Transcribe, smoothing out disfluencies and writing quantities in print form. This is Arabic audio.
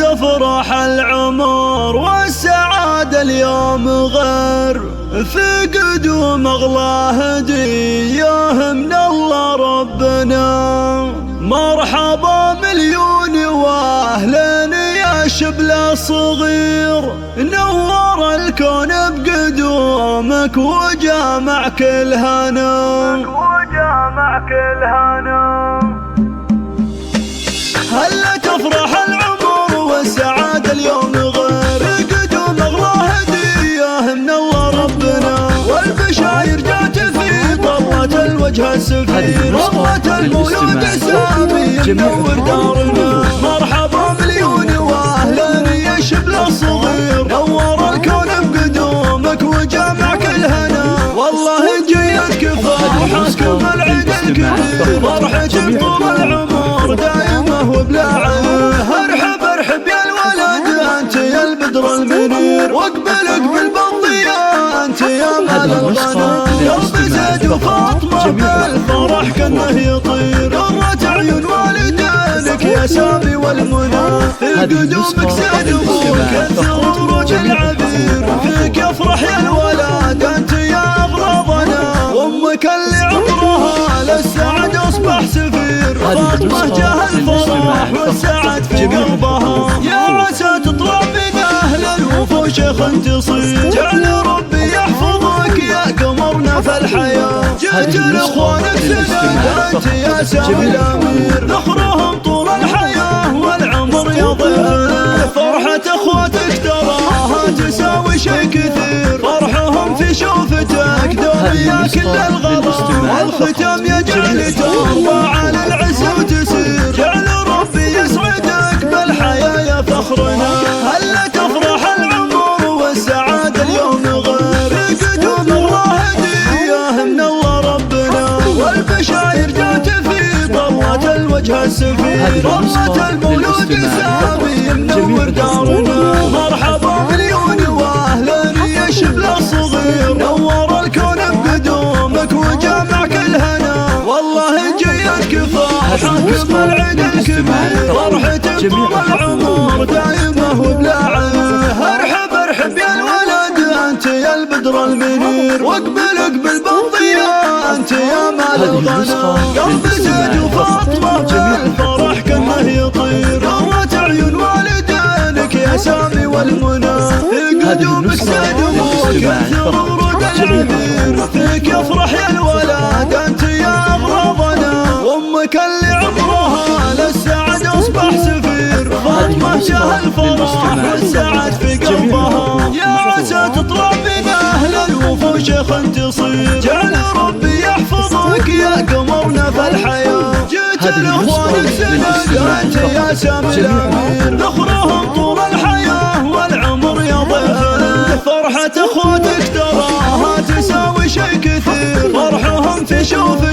تفرح العمر والسعادة اليوم غير، في قدوم أغلى هدية من الله ربنا. مرحبا مليون واهلين يا شبل الصغير، نور الكون بقدومك وجامع كل هنا. هلا تفرح العمر والسعادة اليوم غير، قدوم أغلى هدية من الله ربنا. والبشاير جات في طلة الوجه السفير، رضوة المولود سامي منور دارنا. مرحبا مليون واهلا يا شبل الصغير، نور الكون بقدومك وجامع كل هنا. والله جيتك فرحتكم العيد الكبير، فرحة طول العمر دائمة وبلا عيب. ارحب يا الولد انت يا البدر المنير، واقبل بالضياء انت يا مال الغنى. قلبي زيد وفاطمة بالفرح كأنه يطير، قرة عيون والدينك يا سامي والمنى. في قدومك زيد ابوك الثروج العبير، فيك يفرح يا الولد انت يا اغراضنا. وامك اللي عمرها للسعد اصبح سفير، فاطمة جاه الفرح والسعد في قلبها. يا عسى تطلع من اهل الوفا شيخ تصير، جعل ربي يحفظك يا قمرنا في الحياة. جئت لاخوانك سند انت يا سامي الامير، ذخرهم طول الحياة والعمر يضيع. فرحة اخواتك تراها تساوي شي كثير، فرحهم في شوفتك دوم يا كل الغلا. والختام يجعل ترضى على العز وتسير، جعل ربي يسعدك بالحياة يا فخرنا. هلا تفرح العمر والسعادة اليوم غير، قدوم أغلى هدية من الله ربنا. والبشاير جات في طلة الوجه السفير، رضوة المولود سامي منور دارنا. مرحبا مليون واهلا يا شبل الصغير، نور الكون بقدومك وجامع كل هنا. والله جيتك فرحتكم العيد الكبير، فرحة طول العمر دائمة وبلا عيب. ارحب يا الولد انت يا البدر المنير، واقبل بالضياء انت يا مال الغنى. قلبي زيد وفاطمة بالفرح كأنه يطير، قرة عيون والدينك يا سامي والمنى. في قدومك زيد ابوك الثروج العبير، فيك يفرح يا الولد انت يا اغراضنا. وامك اللي عمرها للسعد اصبح سفير، فاطمة جاه الفرح والسعد في قلبها. يا عسى تطلع من اهل الوفا شيخ تصير، جعل ربي يحفظك يا قمرنا في الحياة. جيت لاخوانك سند انت يا سامي الامير، ذخرهم طول الحياة والعمر يضيع. فرحة اخواتك تراها تساوي شي كثير، فرحهم في شوف